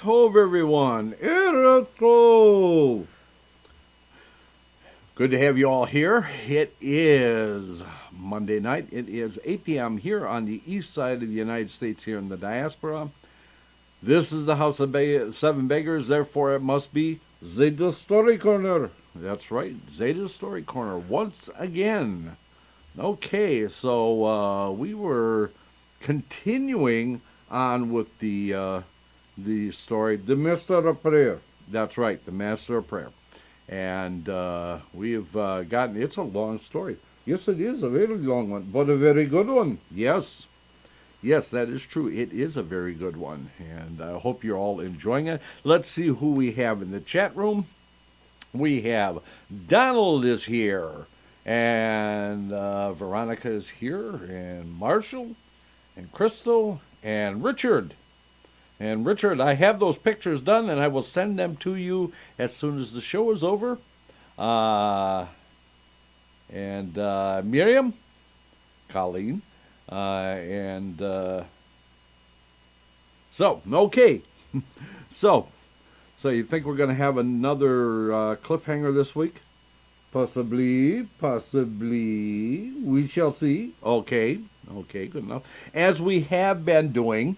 Tov, everyone. Erev Tov. Good to have you all here. It is Monday night. It is 8 p.m. here on the east side of the United States, here in the diaspora. This is the House of Seven Beggars, therefore it must be Zeyde's Story Corner. That's right, Zeyde's Story Corner once again. Okay, so we were continuing on with the story, the Master of Prayer. That's right, the Master of Prayer. And we've gotten, it's a long story. Yes, it is a very long one, but a very good one. Yes. Yes, that is true. It is a very good one. And I hope you're all enjoying it. Let's see who we have in the chat room. We have Donald is here. And Veronica is here. And Marshall. And Crystal. And Richard. And Richard, I have those pictures done, and I will send them to you as soon as the show is over. And Miriam, Colleen, so, okay. so you think we're going to have another cliffhanger this week? Possibly. We shall see. Okay, good enough. As we have been doing...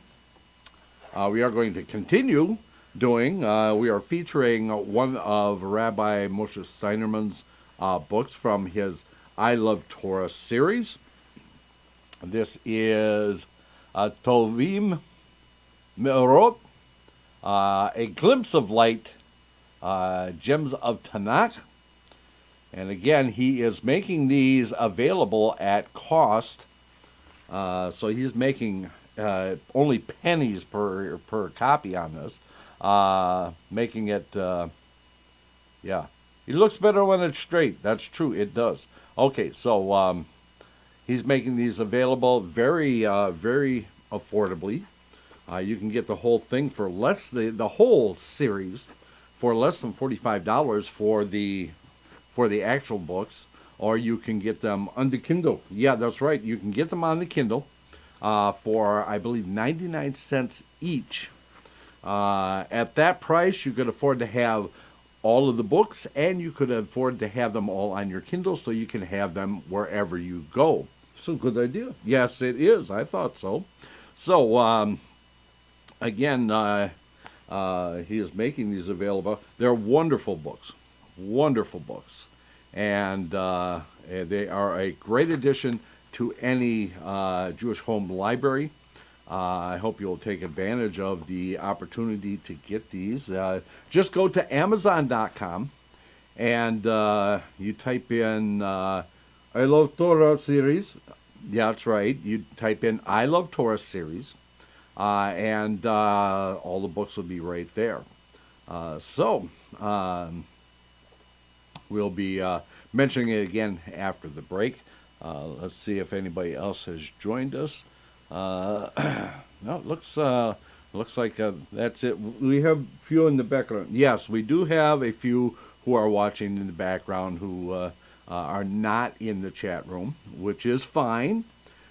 we are going to continue doing, we are featuring one of Rabbi Moshe Steinerman's books from his I Love Torah series. This is Tovim Me'orot, A Glimpse of Light, Gems of Tanakh. And again, he is making these available at cost. So he's making... only pennies per copy on this, making it, yeah. It looks better when it's straight. That's true, it does. Okay, so he's making these available very, very affordably. You can get the whole thing for less, the whole series for less than $45 for the actual books, or you can get them on the Kindle. Yeah, that's right. You can get them on the Kindle. For, I believe, 99 cents each. At that price, you could afford to have all of the books, and you could afford to have them all on your Kindle, so you can have them wherever you go. It's a good idea. Yes, it is. I thought so. So, again, he is making these available. They're wonderful books. Wonderful books. And they are a great addition to any Jewish home library. I hope you'll take advantage of the opportunity to get these. Just go to Amazon.com and you type in I Love Torah series. Yeah, that's right. You type in I Love Torah series, and all the books will be right there. So we'll be mentioning it again after the break. Let's see if anybody else has joined us. No, it looks like that's it. We have a few in the background. Yes, we do have a few who are watching in the background who are not in the chat room, which is fine.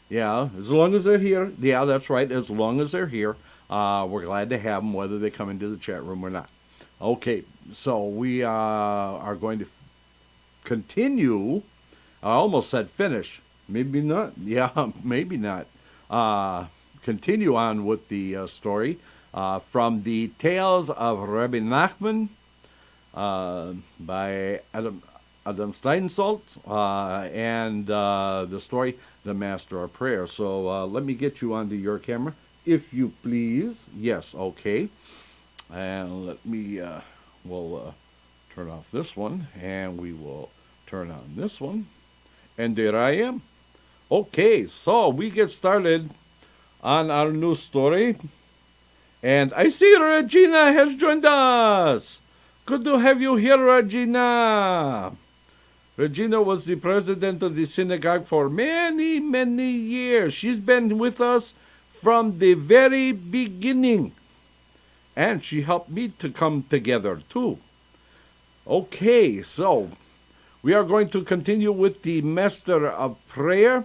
Yeah, as long as they're here. Yeah, that's right. As long as they're here, we're glad to have them, whether they come into the chat room or not. Okay, so we are going to continue. I almost said finish. Maybe not. Yeah, maybe not. Continue on with the story from the Tales of Rabbi Nachman by Adam Steinsaltz, and the story, The Master of Prayer. So let me get you onto your camera, if you please. Yes, okay. And let me, we'll turn off this one, and we will turn on this one. And there I am. Okay, so we get started on our new story. And I see Regina has joined us. Good to have you here, Regina. Regina was the president of the synagogue for many, many years. She's been with us from the very beginning. And she helped me to come together, too. Okay, so we are going to continue with the Master of Prayer.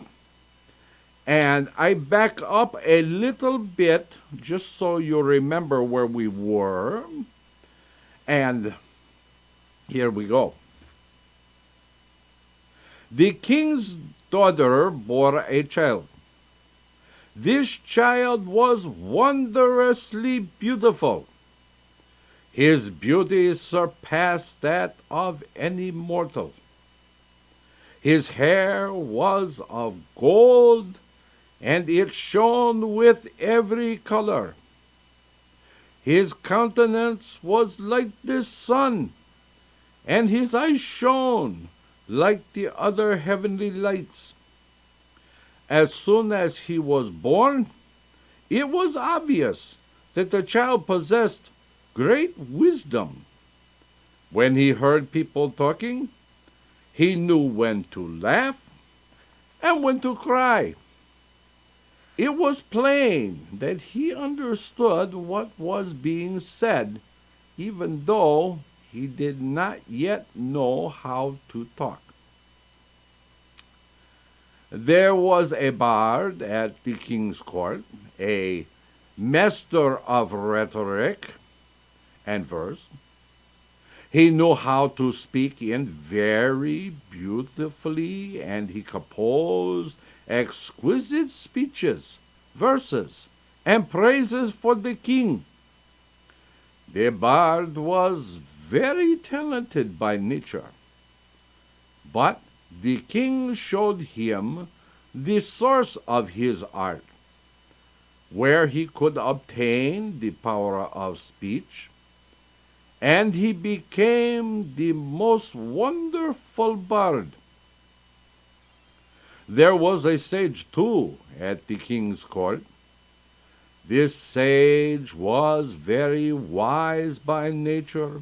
And I back up a little bit just so you remember where we were. And here we go. The king's daughter bore a child. This child was wondrously beautiful. His beauty surpassed that of any mortal. His hair was of gold, and it shone with every color. His countenance was like the sun, and his eyes shone like the other heavenly lights. As soon as he was born, it was obvious that the child possessed great wisdom. When he heard people talking, he knew when to laugh and when to cry. It was plain that he understood what was being said, even though he did not yet know how to talk. There was a bard at the king's court, a master of rhetoric and verse. He knew how to speak in very beautifully, and he composed exquisite speeches, verses, and praises for the king. The bard was very talented by nature, but the king showed him the source of his art, where he could obtain the power of speech, and he became the most wonderful bard. There was a sage, too, at the king's court. This sage was very wise by nature,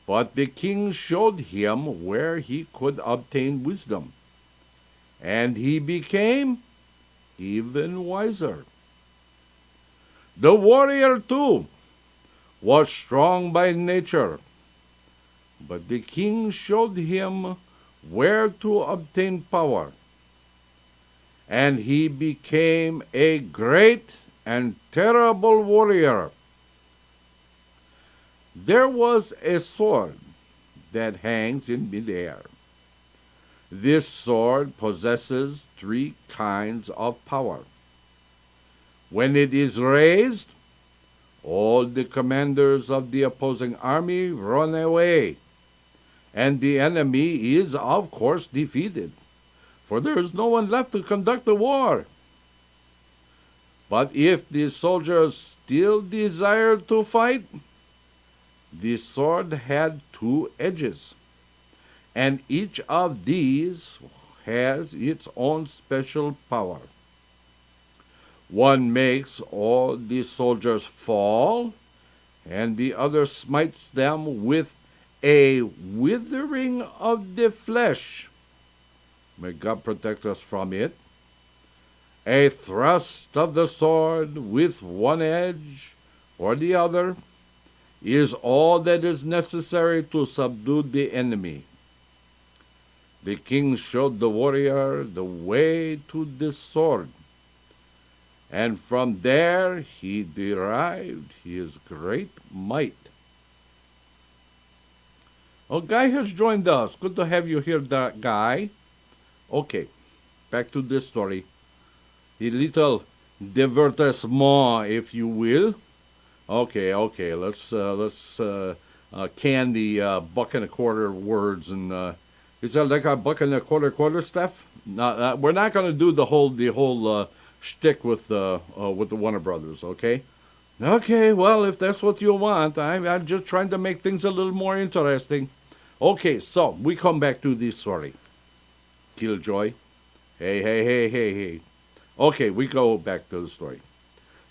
but the king showed him where he could obtain wisdom, and he became even wiser. The warrior, too, was strong by nature, but the king showed him where to obtain power, and he became a great and terrible warrior. There was a sword that hangs in midair. This sword possesses three kinds of power. When it is raised, all the commanders of the opposing army run away, and the enemy is, of course, defeated, for there is no one left to conduct the war. But if the soldiers still desire to fight, the sword had two edges, and each of these has its own special power. One makes all the soldiers fall, and the other smites them with a withering of the flesh. May God protect us from it. A thrust of the sword with one edge or the other is all that is necessary to subdue the enemy. The king showed the warrior the way to this sword, and from there he derived his great might. Oh, Guy has joined us. Good to have you here, Guy. Okay, back to this story. A little divertissement, if you will. Okay, let's can the buck and a quarter words, and is that like a buck and a quarter stuff? No, we're not going to do the whole shtick with the Warner Brothers. Okay, well, if that's what you want, I'm just trying to make things a little more interesting. Okay, so we come back to this story. Killjoy, hey. Okay, we go back to the story.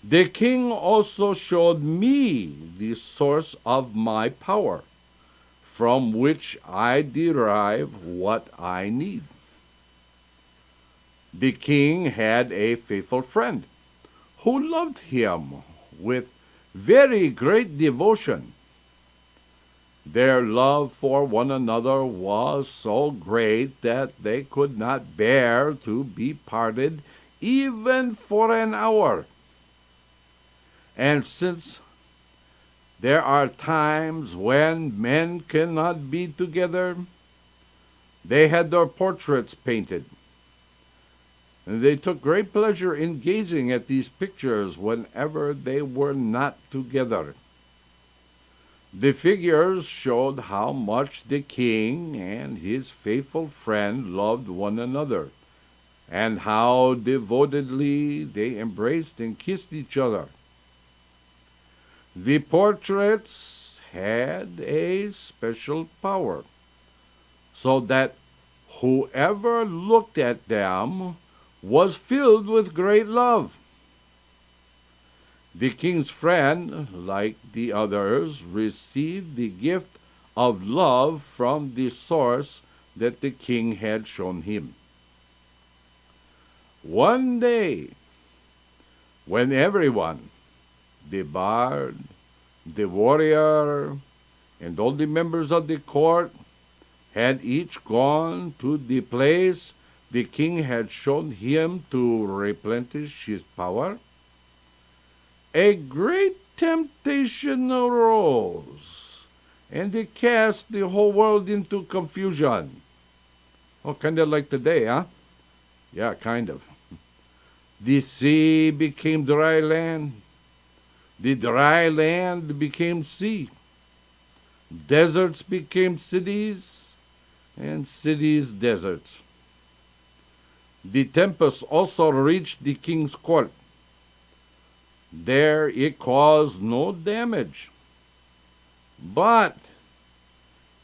The king also showed me the source of my power, from which I derive what I need. The king had a faithful friend who loved him with very great devotion. Their love for one another was so great that they could not bear to be parted even for an hour. And since there are times when men cannot be together, they had their portraits painted. And they took great pleasure in gazing at these pictures whenever they were not together. The figures showed how much the king and his faithful friend loved one another, and how devotedly they embraced and kissed each other. The portraits had a special power, so that whoever looked at them was filled with great love. The king's friend, like the others, received the gift of love from the source that the king had shown him. One day, when everyone, the bard, the warrior, and all the members of the court had each gone to the place the king had shown him to replenish his power, a great temptation arose, and it cast the whole world into confusion. Oh, kind of like today, huh? Yeah, kind of. The sea became dry land. The dry land became sea. Deserts became cities, and cities deserts. The tempest also reached the king's court. There it caused no damage, but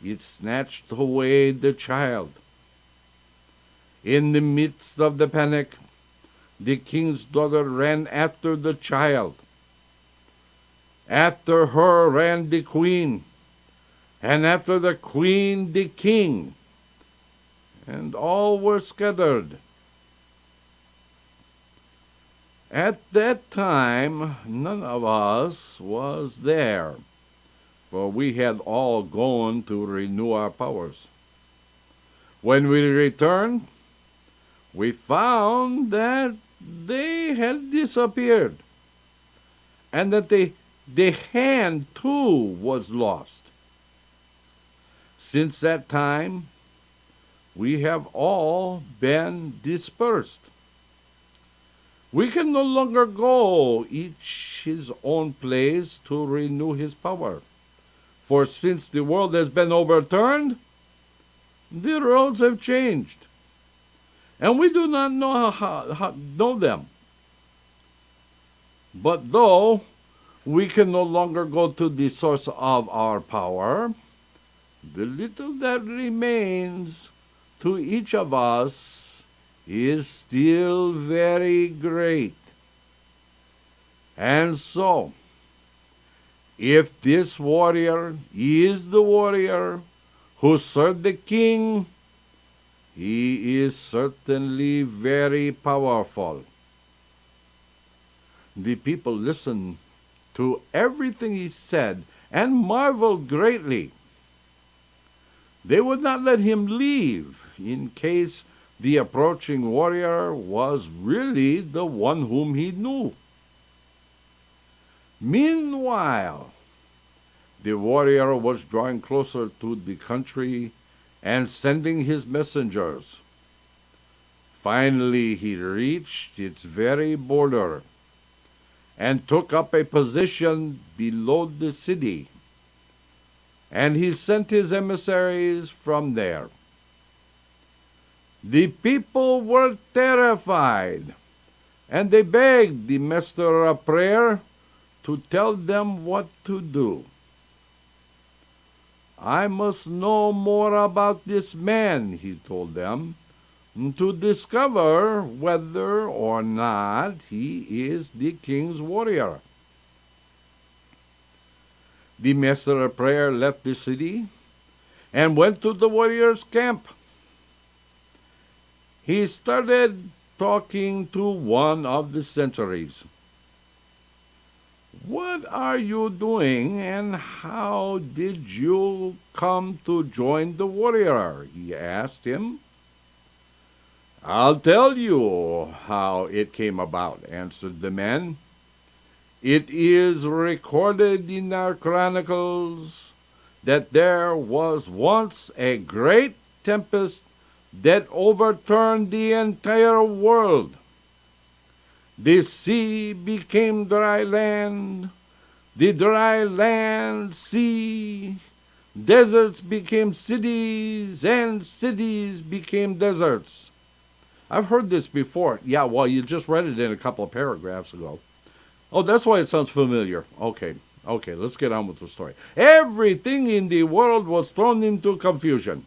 it snatched away the child. In the midst of the panic, the king's daughter ran after the child. After her ran the queen, and after the queen the king, and all were scattered. At that time, none of us was there, for we had all gone to renew our powers. When we returned, we found that they had disappeared, and that the hand too was lost. Since that time, we have all been dispersed. We can no longer go each his own place to renew his power. For since the world has been overturned, the roads have changed, and we do not know how know them. But though we can no longer go to the source of our power, the little that remains to each of us is still very great. And so, if this warrior is the warrior who served the king, he is certainly very powerful. The people listened to everything he said and marveled greatly. They would not let him leave in case the approaching warrior was really the one whom he knew. Meanwhile, the warrior was drawing closer to the country and sending his messengers. Finally, he reached its very border and took up a position below the city, and he sent his emissaries from there. The people were terrified, and they begged the master of prayer to tell them what to do. I must know more about this man, he told them, to discover whether or not he is the king's warrior. The master of prayer left the city and went to the warrior's camp. He started talking to one of the sentries. "What are you doing, and how did you come to join the warrior?" he asked him. I'll tell you how it came about, answered the man. It is recorded in our chronicles that there was once a great tempest that overturned the entire world. The sea became dry land, the dry land sea, deserts became cities, and cities became deserts. I've heard this before. Yeah, well, you just read it in a couple of paragraphs ago. Oh, that's why it sounds familiar. Okay, let's get on with the story. Everything in the world was thrown into confusion.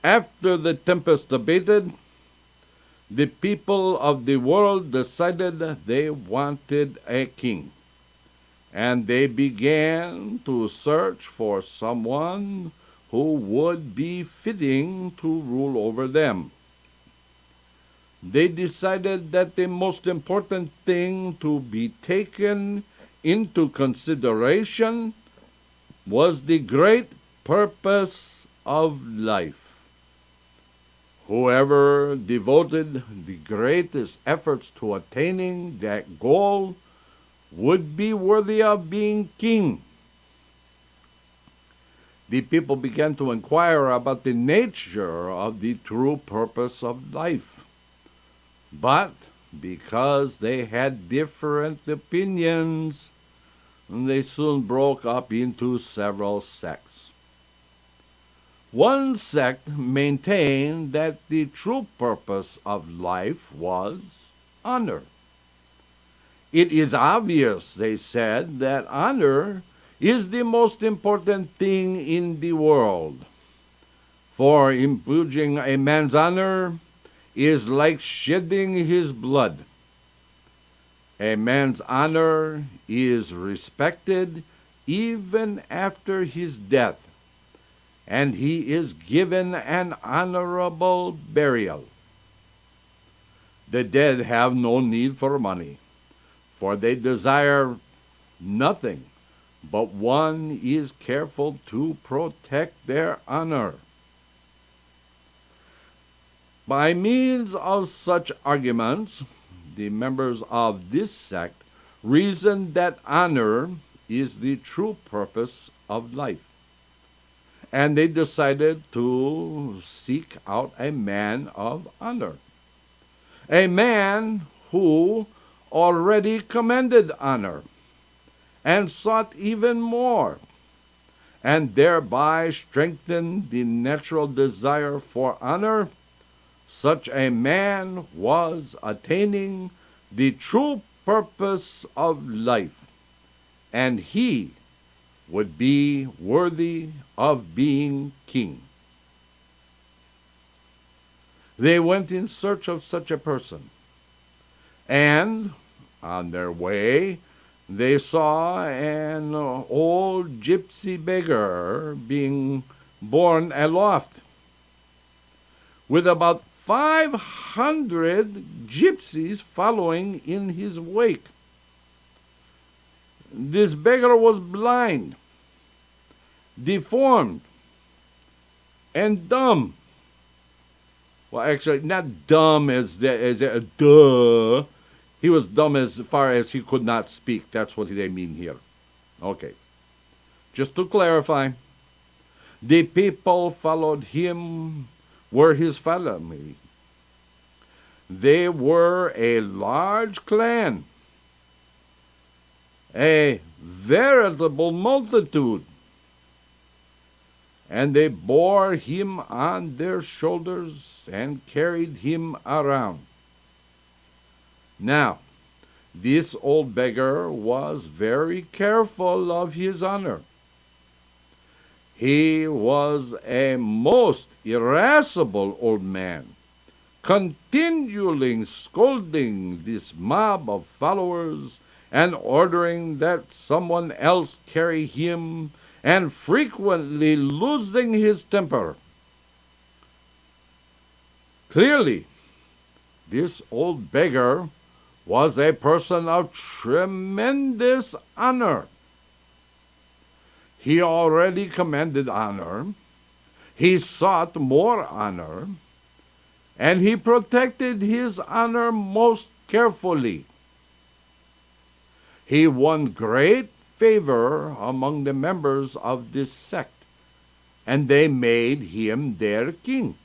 After the tempest abated, the people of the world decided they wanted a king, and they began to search for someone who would be fitting to rule over them. They decided that the most important thing to be taken into consideration was the great purpose of life. Whoever devoted the greatest efforts to attaining that goal would be worthy of being king. The people began to inquire about the nature of the true purpose of life. But because they had different opinions, they soon broke up into several sects. One sect maintained that the true purpose of life was honor. It is obvious, they said, that honor is the most important thing in the world. For impugning a man's honor is like shedding his blood. A man's honor is respected even after his death, and he is given an honorable burial. The dead have no need for money, for they desire nothing, but one is careful to protect their honor. By means of such arguments, the members of this sect reasoned that honor is the true purpose of life. And they decided to seek out a man of honor, a man who already commanded honor and sought even more, and thereby strengthened the natural desire for honor. Such a man was attaining the true purpose of life, and he would be worthy of being king. They went in search of such a person, and on their way they saw an old gypsy beggar being borne aloft, with about 500 gypsies following in his wake. This beggar was blind, deformed, and dumb. Well, actually, not dumb as a duh. He was dumb as far as he could not speak. That's what they mean here. Okay. Just to clarify, the people followed him were his family. They were a large clan, a veritable multitude, and they bore him on their shoulders and carried him around. Now, this old beggar was very careful of his honor. He was a most irascible old man, continually scolding this mob of followers and ordering that someone else carry him, and frequently losing his temper. Clearly, this old beggar was a person of tremendous honor. He already commanded honor. He sought more honor. and he protected his honor most carefully. He won great favor among the members of this sect, and they made him their king.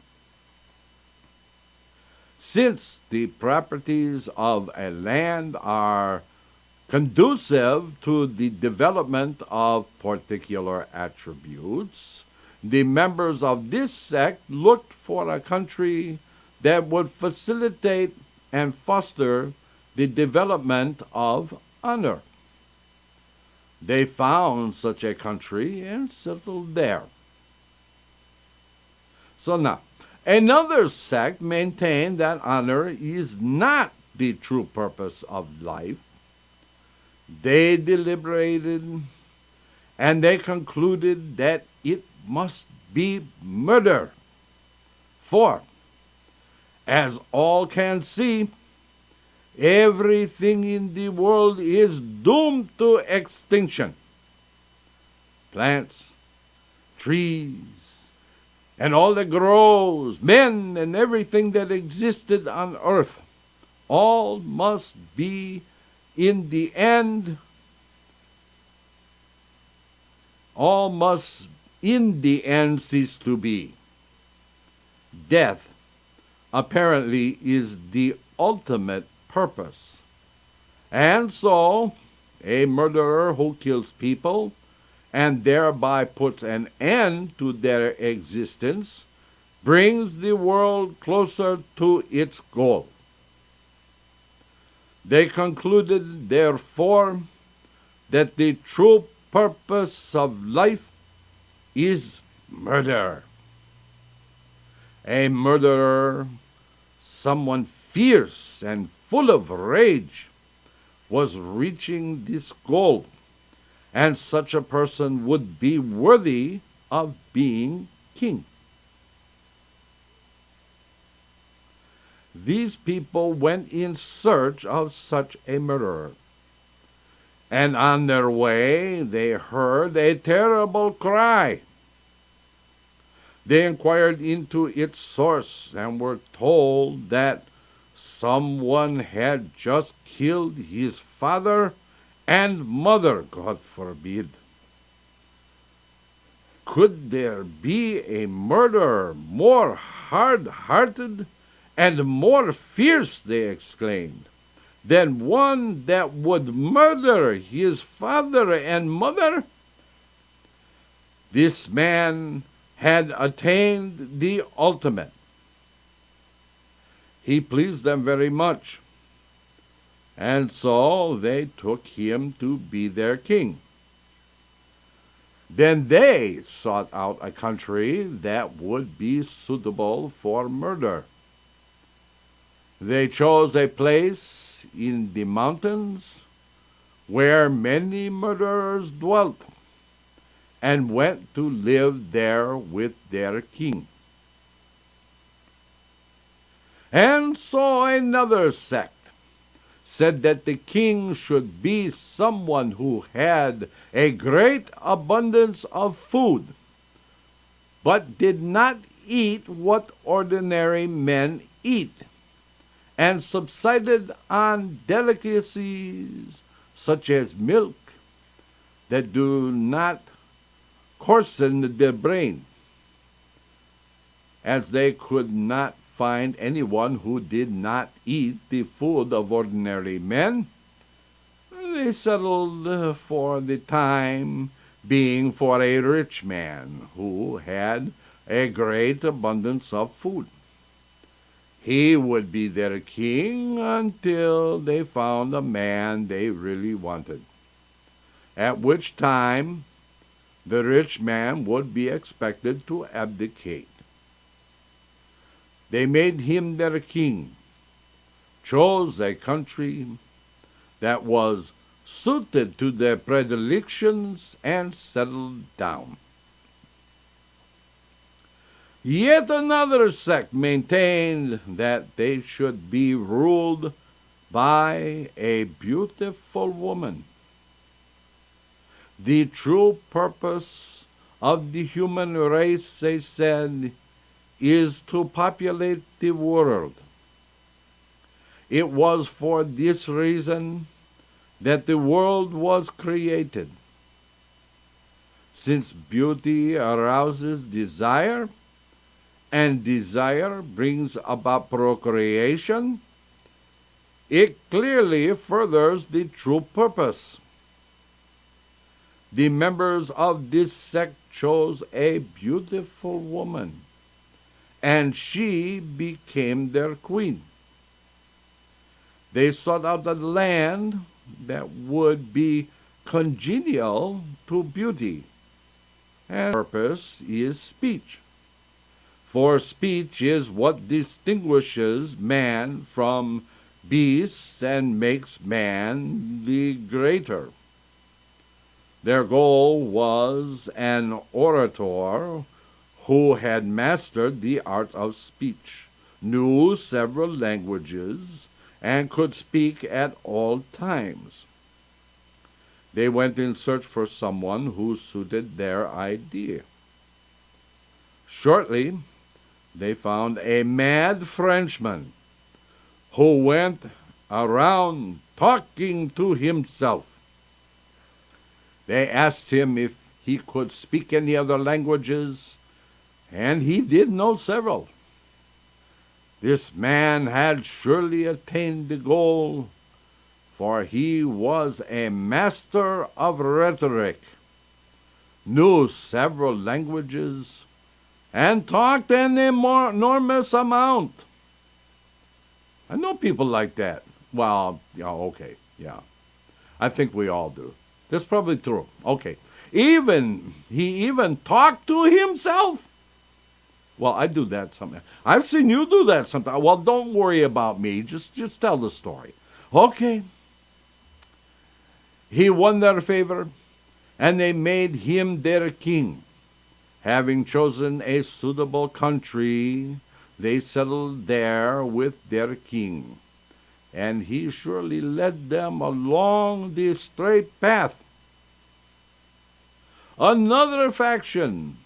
Since the properties of a land are conducive to the development of particular attributes, the members of this sect looked for a country that would facilitate and foster the development of honor. They found such a country and settled there. So now, another sect maintained that honor is not the true purpose of life. They deliberated and they concluded that it must be murder. For, as all can see, everything in the world is doomed to extinction. Plants, trees, and all that grows, men and everything that existed on earth, all must be in the end, all must in the end cease to be. Death apparently is the ultimate purpose. And so, a murderer who kills people and thereby puts an end to their existence brings the world closer to its goal. They concluded, therefore, that the true purpose of life is murder. A murderer, someone fierce and full of rage, was reaching this goal, and such a person would be worthy of being king. These people went in search of such a murderer, and on their way they heard a terrible cry. They inquired into its source and were told that someone had just killed his father and mother, God forbid. Could there be a murderer more hard-hearted and more fierce, they exclaimed, than one that would murder his father and mother? This man had attained the ultimate. He pleased them very much, and so they took him to be their king. Then they sought out a country that would be suitable for murder. They chose a place in the mountains where many murderers dwelt, and went to live there with their king. And so another sect said that the king should be someone who had a great abundance of food, but did not eat what ordinary men eat, and subsisted on delicacies such as milk that do not coarsen the brain. As they could not find anyone who did not eat the food of ordinary men, they settled for the time being for a rich man who had a great abundance of food. He would be their king until they found a man they really wanted, at which time the rich man would be expected to abdicate. They made him their king, chose a country that was suited to their predilections, and settled down. Yet another sect maintained that they should be ruled by a beautiful woman. The true purpose of the human race, they said, is to populate the world. It was for this reason that the world was created. Since beauty arouses desire, and desire brings about procreation, it clearly furthers the true purpose. The members of this sect chose a beautiful woman, and she became their queen. They sought out a land that would be congenial to beauty, and purpose is speech. For speech is what distinguishes man from beasts and makes man the greater. Their goal was an orator who had mastered the art of speech, knew several languages, and could speak at all times. They went in search for someone who suited their idea. Shortly, they found a mad Frenchman who went around talking to himself. They asked him if he could speak any other languages, and he did know several. This man had surely attained the goal, for he was a master of rhetoric, knew several languages, and talked an enormous amount. I know people like that. Well, yeah, okay, yeah. I think we all do. That's probably true. Okay. He even talked to himself. Well, I do that sometimes. I've seen you do that sometimes. Well, don't worry about me. Just tell the story. Okay. He won their favor, and they made him their king. Having chosen a suitable country, they settled there with their king, and he surely led them along the straight path. Another faction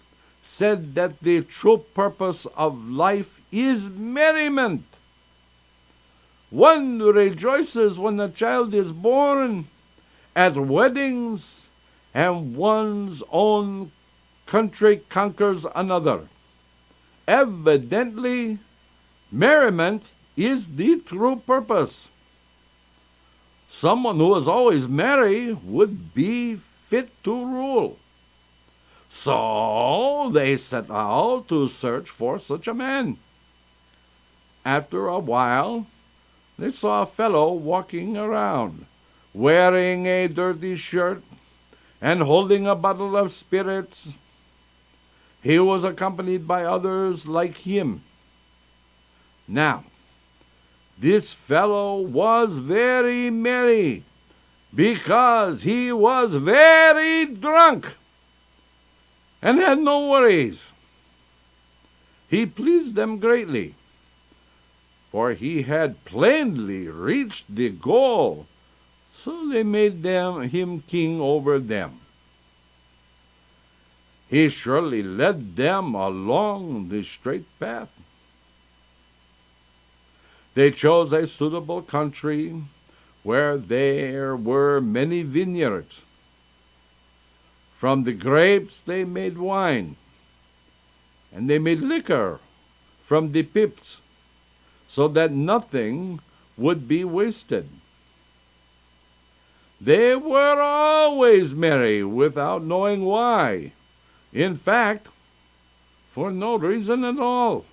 said that the true purpose of life is merriment. One rejoices when a child is born, at weddings, and one's own country conquers another. Evidently, merriment is the true purpose. Someone who is always merry would be fit to rule. So they set out to search for such a man. After a while, they saw a fellow walking around, wearing a dirty shirt and holding a bottle of spirits. He was accompanied by others like him. Now, this fellow was very merry because he was very drunk and had no worries. He pleased them greatly, for he had plainly reached the goal, so they made him king over them. He surely led them along the straight path. They chose a suitable country where there were many vineyards. From the grapes they made wine, and they made liquor from the pips, so that nothing would be wasted. They were always merry without knowing why. In fact, for no reason at all.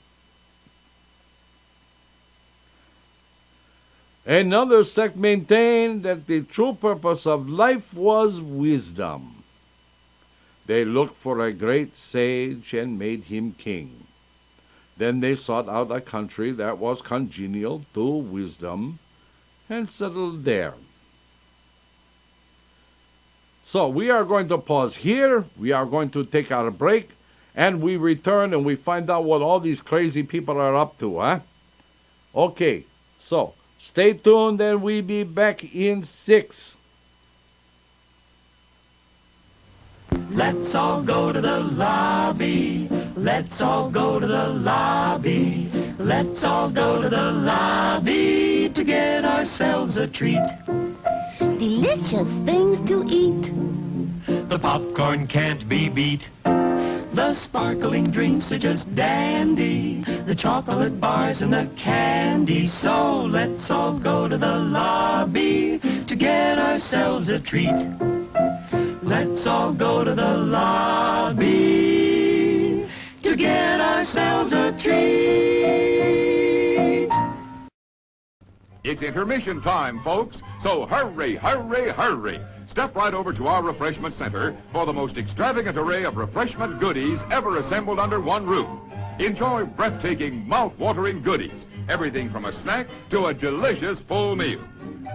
Another sect maintained that the true purpose of life was wisdom. They looked for a great sage and made him king. Then they sought out a country that was congenial to wisdom and settled there. So we are going to pause here. We are going to take our break, and we return and we find out what all these crazy people are up to, huh? Okay, so stay tuned and we'll be back in 6. Let's all go to the lobby. Let's all go to the lobby. Let's all go to the lobby to get ourselves a treat. Delicious things to eat. The popcorn can't be beat. The sparkling drinks are just dandy. The chocolate bars and the candy. So let's all go to the lobby to get ourselves a treat. Let's all go to the lobby to get ourselves a treat. It's intermission time, folks, so hurry, hurry, hurry. Step right over to our refreshment center for the most extravagant array of refreshment goodies ever assembled under one roof. Enjoy breathtaking, mouth-watering goodies, everything from a snack to a delicious full meal.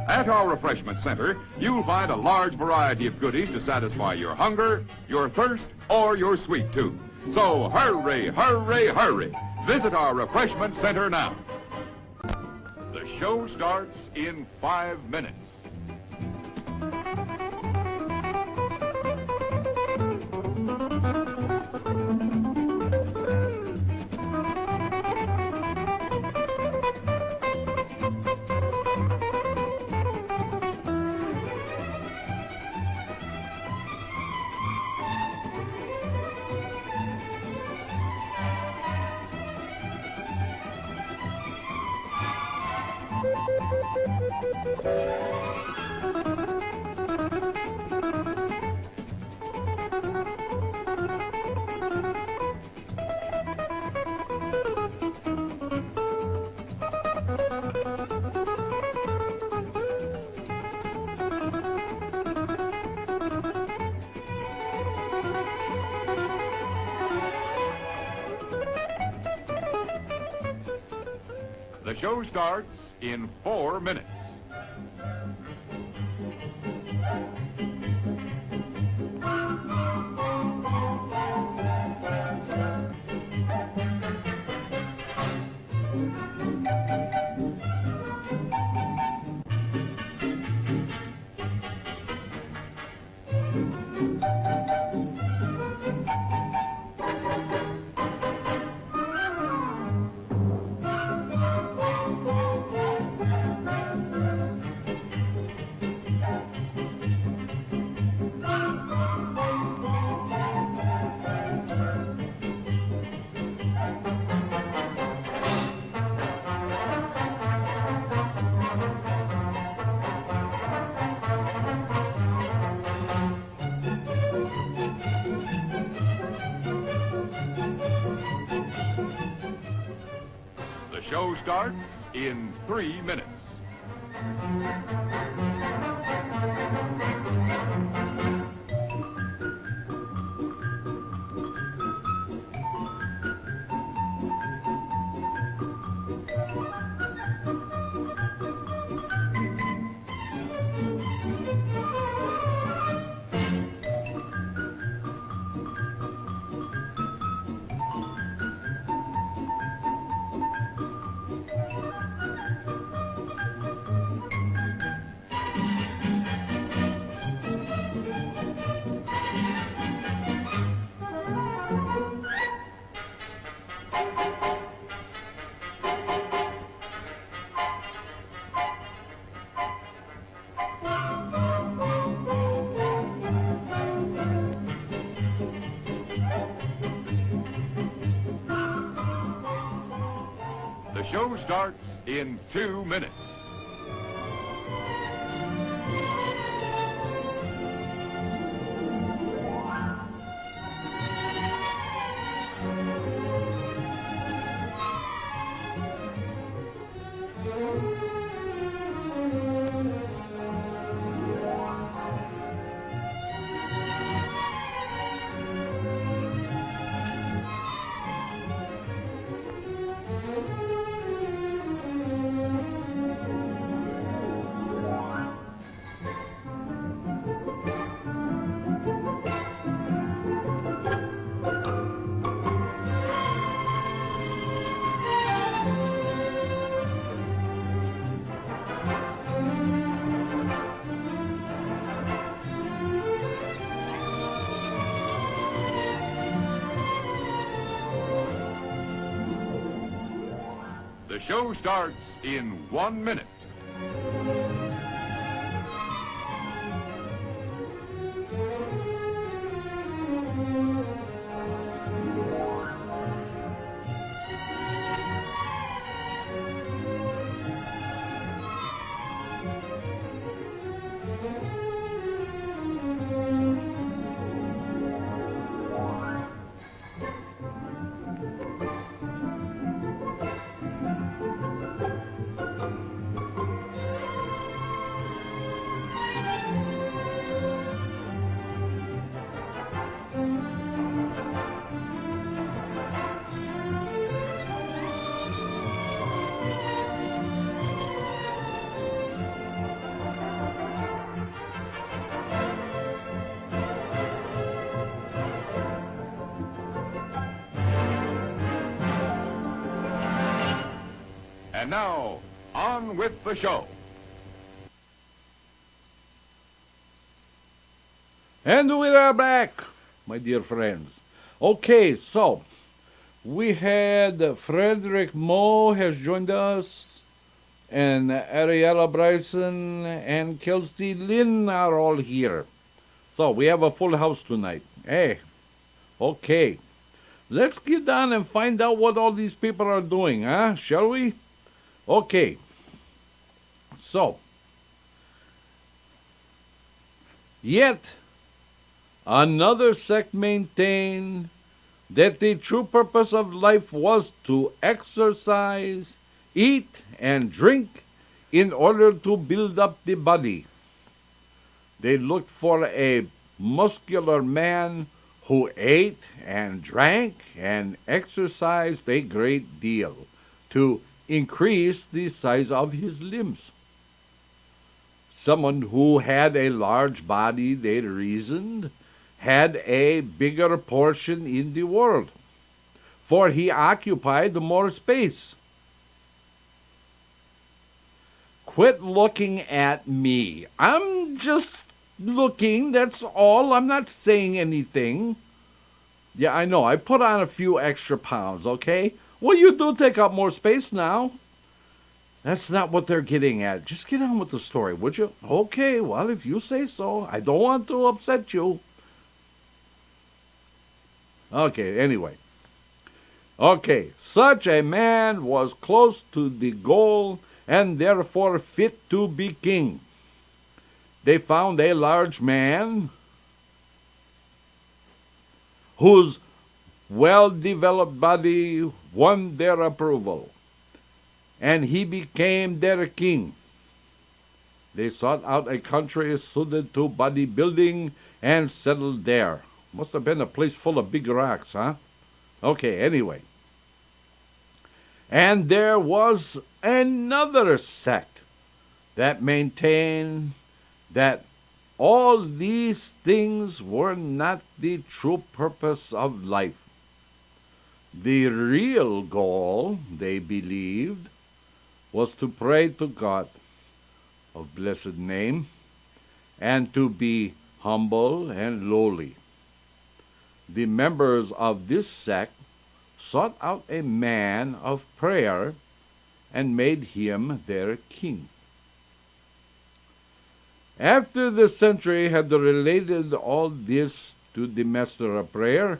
At our refreshment center, you'll find a large variety of goodies to satisfy your hunger, your thirst, or your sweet tooth. So hurry, hurry, hurry. Visit our refreshment center now. The show starts in 5 minutes. The show starts in 4 minutes. The show starts in 3 minutes. The show starts in 2 minutes. The show starts in 1 minute. And now, on with the show. And we are back, my dear friends. Okay, so we had Frederick Moe has joined us, and Ariella Bryson and Kelsey Lynn are all here. So we have a full house tonight. Hey, okay. Let's get down and find out what all these people are doing, huh? Shall we? Okay. So, yet another sect maintained that the true purpose of life was to exercise, eat, and drink in order to build up the body. They looked for a muscular man who ate and drank and exercised a great deal to increase the size of his limbs. Someone who had a large body, they reasoned, had a bigger portion in the world, for he occupied more space. Quit looking at me. I'm just looking, that's all. I'm not saying anything. Yeah, I know. I put on a few extra pounds, okay? Well, you do take up more space now. That's not what they're getting at. Just get on with the story, would you? Okay, well, if you say so. I don't want to upset you. Okay, anyway. Okay, such a man was close to the goal and therefore fit to be king. They found a large man whose well-developed body won their approval, and he became their king. They sought out a country suited to bodybuilding and settled there. Must have been a place full of big rocks, huh? Okay, anyway. And there was another sect that maintained that all these things were not the true purpose of life. The real goal, they believed, was to pray to God of blessed name and to be humble and lowly. The members of this sect sought out a man of prayer and made him their king. After the century had related all this to the master of prayer,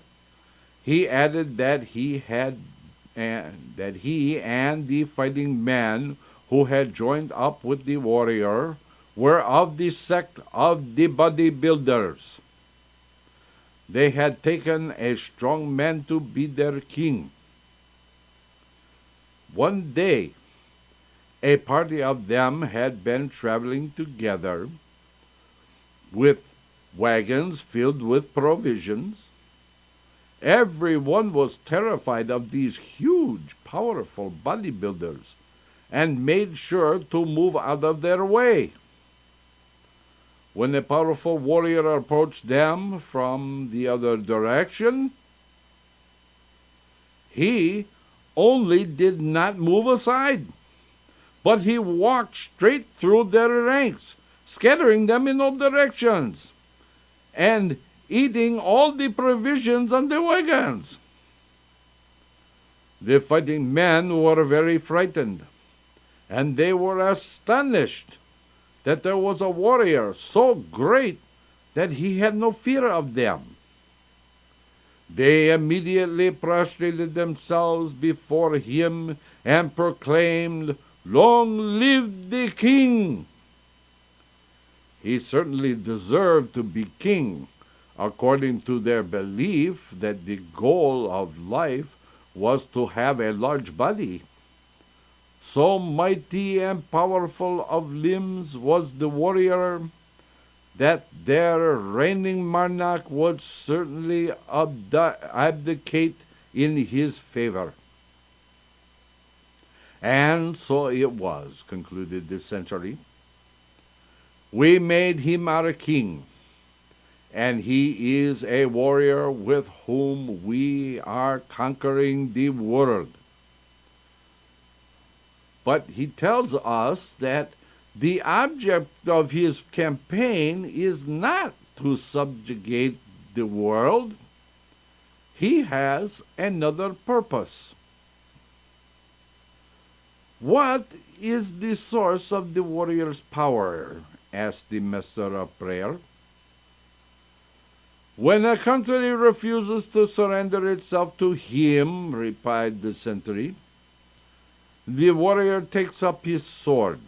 he added that he and the fighting men who had joined up with the warrior were of the sect of the bodybuilders. They had taken a strong man to be their king. One day, a party of them had been traveling together with wagons filled with provisions. Everyone was terrified of these huge, powerful bodybuilders and made sure to move out of their way. When a powerful warrior approached them from the other direction, he only did not move aside, but he walked straight through their ranks, scattering them in all directions, and eating all the provisions on the wagons. The fighting men were very frightened, and they were astonished that there was a warrior so great that he had no fear of them. They immediately prostrated themselves before him and proclaimed, "Long live the king!" He certainly deserved to be king, according to their belief that the goal of life was to have a large body. So mighty and powerful of limbs was the warrior that their reigning monarch would certainly abdicate in his favor. And so it was, concluded this century. We made him our king, and he is a warrior with whom we are conquering the world. But he tells us that the object of his campaign is not to subjugate the world. He has another purpose. What is the source of the warrior's power? Asked the master of prayer. When a country refuses to surrender itself to him, replied the sentry, the warrior takes up his sword.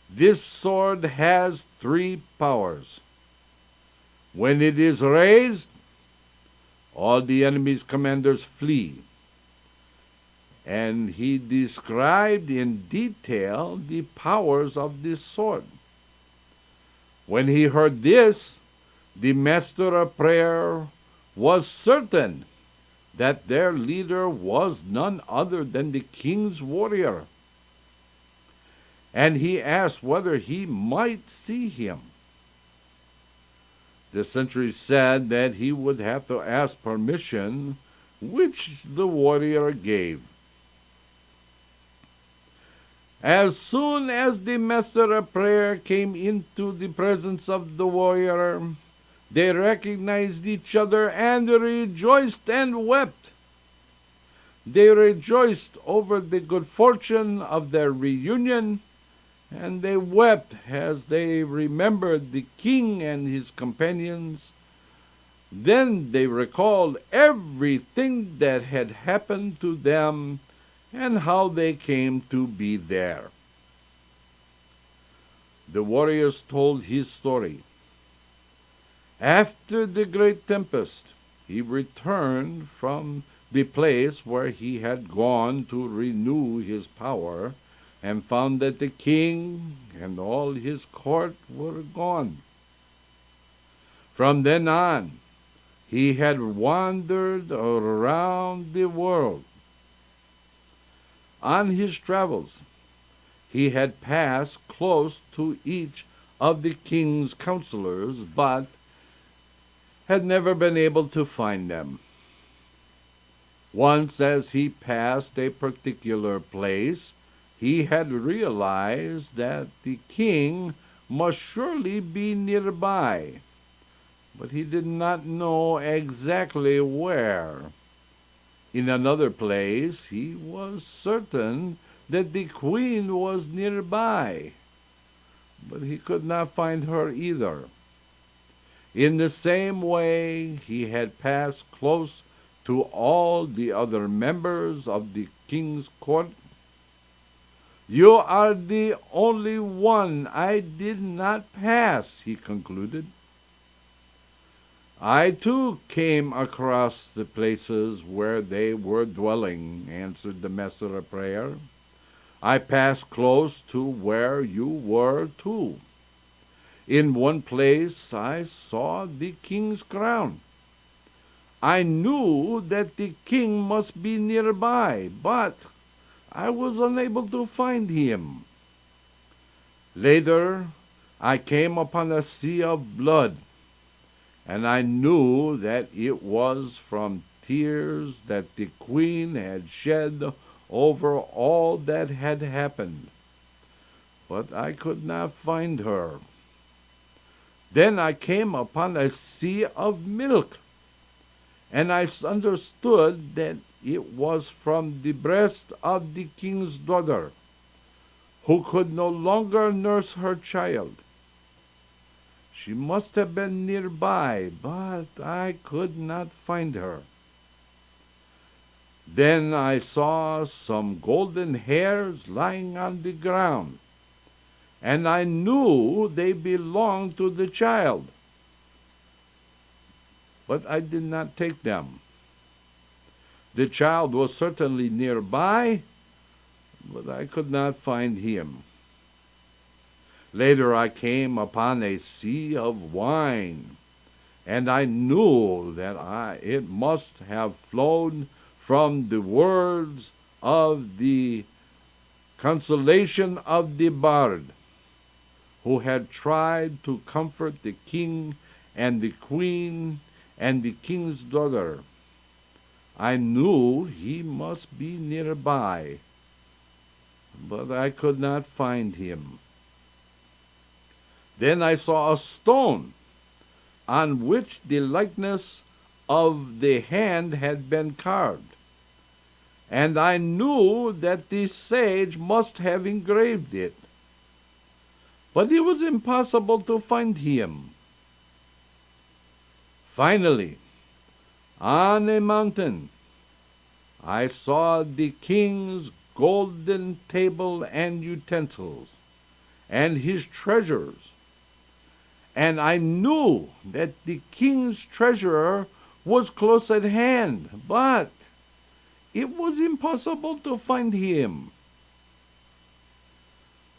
This sword has 3 powers. When it is raised, all the enemy's commanders flee. And he described in detail the powers of this sword. When he heard this, the master of prayer was certain that their leader was none other than the king's warrior. And he asked whether he might see him. The sentry said that he would have to ask permission, which the warrior gave. As soon as the master of prayer came into the presence of the warrior, they recognized each other and rejoiced and wept. They rejoiced over the good fortune of their reunion, and they wept as they remembered the king and his companions. Then they recalled everything that had happened to them and how they came to be there. The warriors told his story. After the great tempest, he returned from the place where he had gone to renew his power, and found that the king and all his court were gone. From then on, he had wandered around the world. On his travels, he had passed close to each of the king's counselors, but had never been able to find them. Once, as he passed a particular place, he had realized that the king must surely be nearby, but he did not know exactly where. In another place, he was certain that the queen was nearby, but he could not find her either. In the same way, he had passed close to all the other members of the king's court. "You are the only one I did not pass," he concluded. "I too came across the places where they were dwelling," answered the master of prayer. "I passed close to where you were too. In one place I saw the king's crown. I knew that the king must be nearby, but I was unable to find him. Later, I came upon a sea of blood, and I knew that it was from tears that the queen had shed over all that had happened. But I could not find her. Then I came upon a sea of milk, and I understood that it was from the breast of the king's daughter, who could no longer nurse her child. She must have been nearby, but I could not find her. Then I saw some golden hairs lying on the ground, and I knew they belonged to the child. But I did not take them. The child was certainly nearby, but I could not find him. Later I came upon a sea of wine, and I knew that it must have flowed from the words of the consolation of the bard, who had tried to comfort the king and the queen and the king's daughter. I knew he must be nearby, but I could not find him. Then I saw a stone on which the likeness of the hand had been carved, and I knew that the sage must have engraved it. But it was impossible to find him. Finally, on a mountain, I saw the king's golden table and utensils, and his treasures. And I knew that the king's treasurer was close at hand, but it was impossible to find him.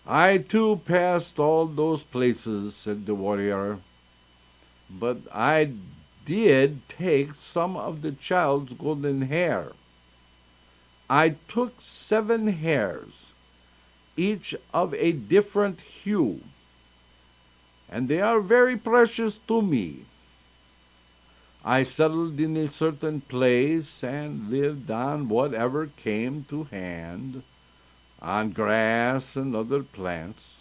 I too passed all those places, said the warrior, but I did take some of the child's golden hair. I took 7 hairs, each of a different hue, and they are very precious to me. I settled in a certain place and lived on whatever came to hand, on grass and other plants.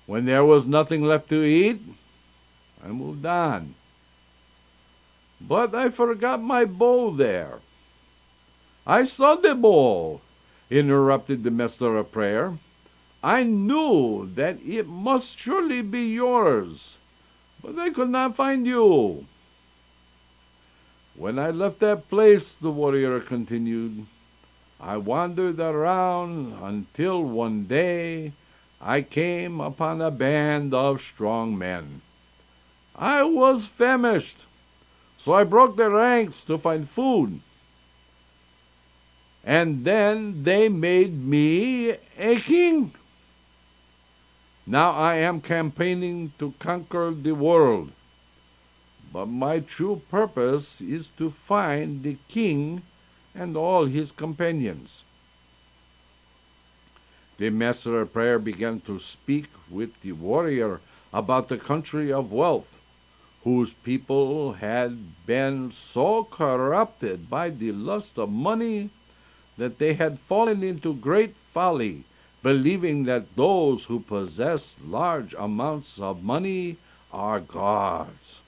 When there was nothing left to eat, I moved on. But I forgot my bow there. I saw the bow, interrupted the master of prayer. I knew that it must surely be yours, but I could not find you. When I left that place, the warrior continued, I wandered around until one day I came upon a band of strong men. I was famished, so I broke their ranks to find food. And then they made me a king. Now I am campaigning to conquer the world, but my true purpose is to find the king and all his companions. The master of prayer began to speak with the warrior about the country of wealth, whose people had been so corrupted by the lust of money that they had fallen into great folly, believing that those who possess large amounts of money are gods.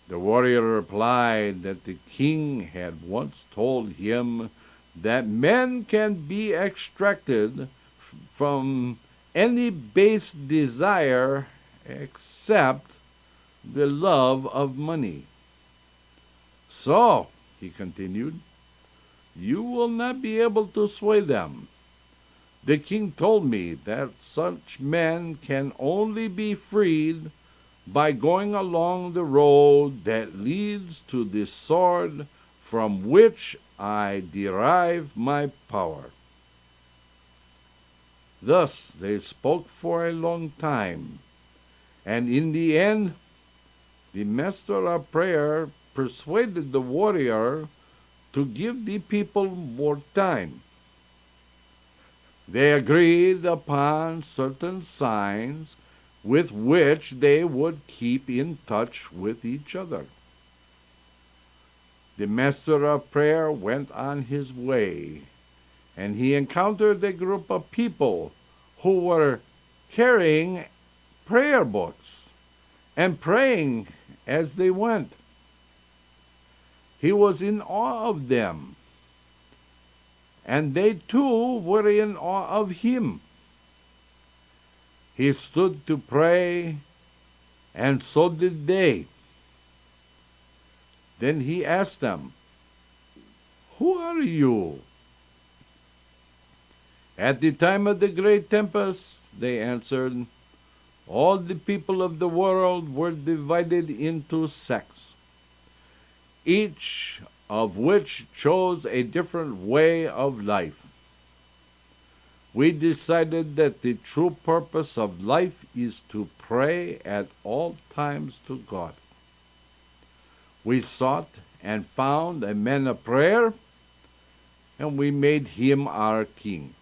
The warrior replied that the king had once told him that men can be extracted from any base desire except the love of money. So, he continued, you will not be able to sway them. The king told me that such men can only be freed by going along the road that leads to the sword from which I derive my power. Thus they spoke for a long time, and in the end, the master of prayer persuaded the warrior to give the people more time. They agreed upon certain signs with which they would keep in touch with each other. The master of prayer went on his way, and he encountered a group of people who were carrying prayer books and praying as they went. He was in awe of them, and they too were in awe of him. He stood to pray, and so did they. Then he asked them, "Who are you?" At the time of the great tempest, they answered, all the people of the world were divided into sects, each of which chose a different way of life. We decided that the true purpose of life is to pray at all times to God. We sought and found a man of prayer, and we made him our king.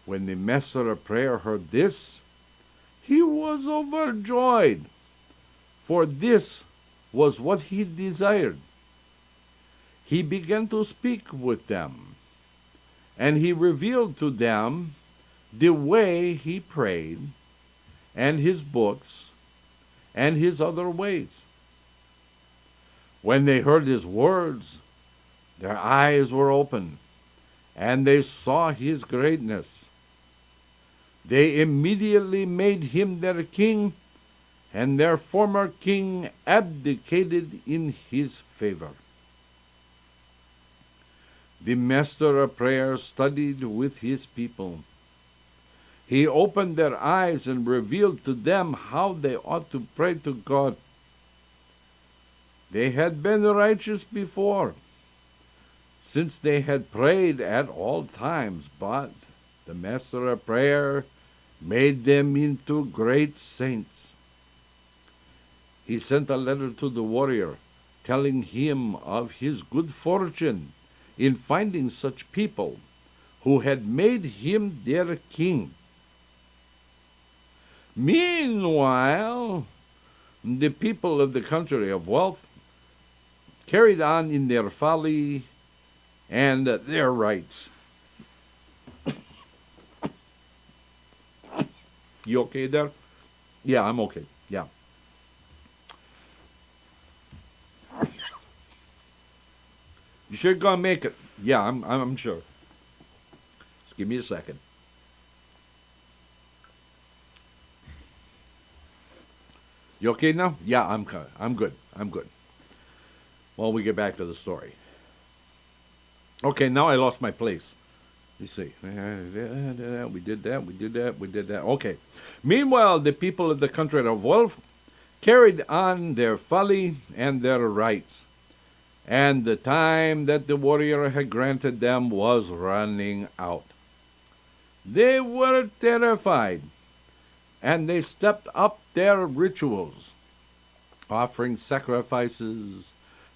When the master of prayer heard this, he was overjoyed, for this was what he desired. He began to speak with them, and he revealed to them the way he prayed, and his books, and his other ways. When they heard his words, their eyes were opened, and they saw his greatness. They immediately made him their king, and their former king abdicated in his favor. The master of prayer studied with his people. He opened their eyes and revealed to them how they ought to pray to God. They had been righteous before, since they had prayed at all times, but the master of prayer made them into great saints. He sent a letter to the warrior, telling him of his good fortune in finding such people who had made him their king. Meanwhile, the people of the country of wealth carried on in their folly and their rights. You okay there? Yeah, I'm okay. Yeah. You sure gonna make it? Yeah, I'm sure. Just give me a second. You okay now? Yeah, I'm good. I'm good. Well, we get back to the story. Okay, now I lost my place. Let's see. We did that. Okay. Meanwhile, the people of the country of wealth carried on their folly and their rights, and the time that the warrior had granted them was running out. They were terrified, and they stepped up their rituals, offering sacrifices,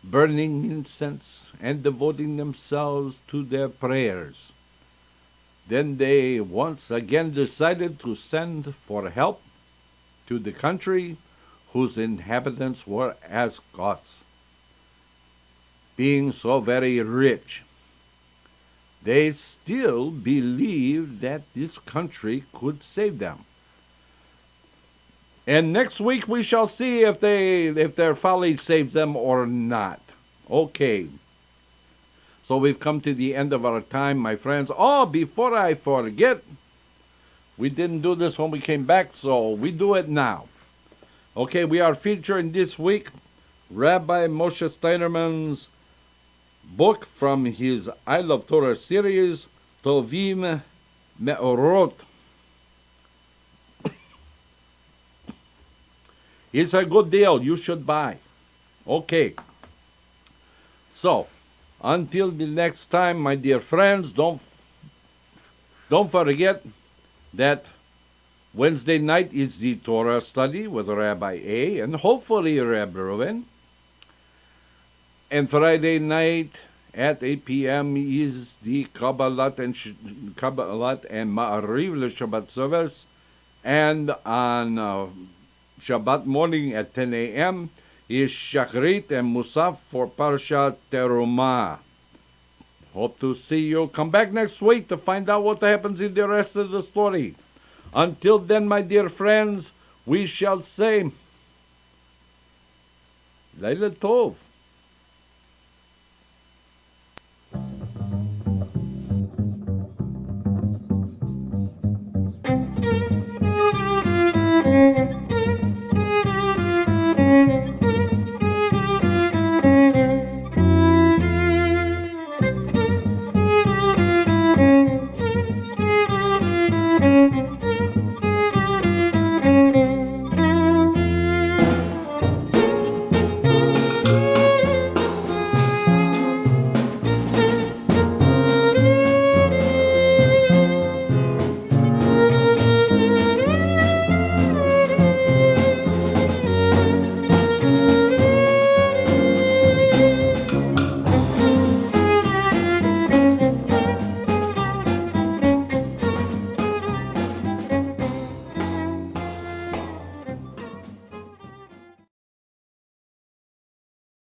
burning incense, and devoting themselves to their prayers. Then they once again decided to send for help to the country whose inhabitants were as gods. Being so very rich, they still believed that this country could save them. And next week we shall see if their folly saves them or not. Okay. So we've come to the end of our time, my friends. Oh, before I forget, we didn't do this when we came back, so we do it now. Okay, we are featuring this week Rabbi Moshe Steinerman's book from his I Love Torah series, Tovim Me'orot. It's a good deal. You should buy. Okay. So, until the next time, my dear friends, don't forget that Wednesday night is the Torah study with Rabbi A. and hopefully Rabbi Reuven. And Friday night at 8 p.m. is the Kabbalat and Ma'ariv Shabbat service. And on Shabbat morning at 10 a.m. is Shachrit and Musaf for Parshat Terumah. Hope to see you. Come back next week to find out what happens in the rest of the story. Until then, my dear friends, we shall say, Laila Tov.